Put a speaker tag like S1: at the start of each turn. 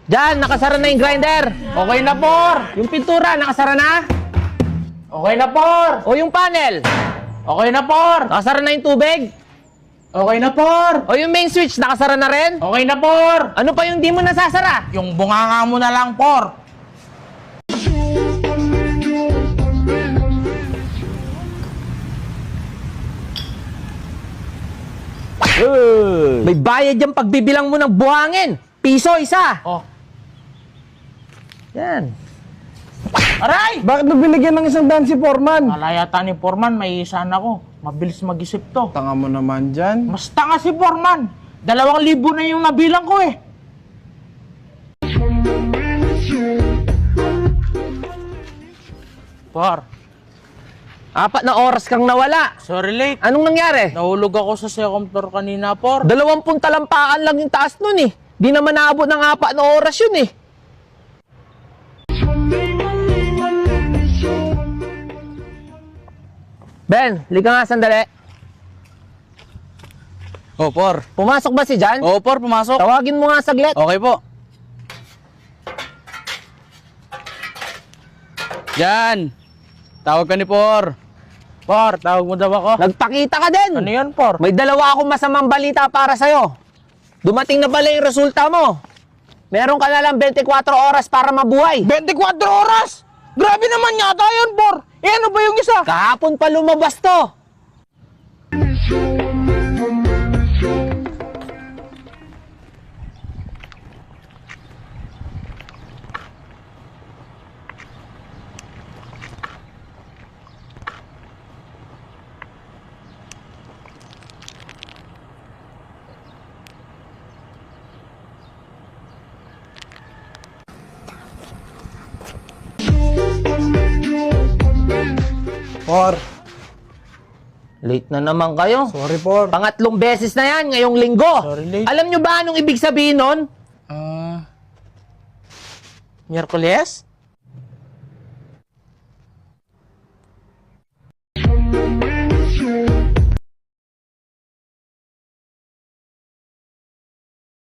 S1: Diyan, nakasara na yung grinder.
S2: Okay na, por.
S1: Yung pintura, nakasara na.
S2: Okay na, por.
S1: O yung panel,
S2: Okay na, por.
S1: nakasara na yung tubig.
S2: Okay na, por.
S1: O yung main switch, nakasara na rin.
S2: Okay na, por.
S1: Ano pa yung di mo nasasara?
S2: Yung bunganga mo na lang, por.
S1: May bayad yung pagbibilang mo ng buhangin. Piso isa.
S2: Oh.
S1: Yan.
S2: Aray!
S3: Bakit mo binigyan ng 100 si Foreman?
S2: Kala yata ni Foreman, may isan ako. Mabilis mag-isip to.
S3: Tanga mo naman dyan.
S2: Mas tanga si Foreman. 2,000 na yung nabilang ko eh. Por,
S1: 4 na oras kang nawala.
S2: sorry late.
S1: Anong nangyari?
S2: Nahulog ako sa second floor kanina, por.
S1: 20 talampakan lang yung taas nun eh. Di naman naabot ng 4 na oras yun eh. Ben, lika nga sandali.
S4: Oh, por.
S1: Pumasok ba si Jan?
S4: Oh, por, pumasok.
S1: Tawagin mo nga saglit.
S4: Okay po. Yan. Tawag ka ni por.
S2: Por, tawag mo daw ako.
S1: Nagpakita ka din.
S2: Ano yan, por?
S1: May dalawa akong masamang balita para sa'yo. Dumating na pala yung resulta mo. Meron ka na lang 24 oras para mabuhay.
S2: 24 oras! Grabe naman yata yun, por. Eh, ano ba yung isa?
S1: Kahapon pa lumabas to.
S3: Por.
S1: Late na naman kayo.
S3: Sorry, Por.
S1: Pangatlong beses na yan ngayong linggo.
S2: Sorry, late.
S1: Alam nyo ba anong ibig sabihin nun?
S2: Miyerkules?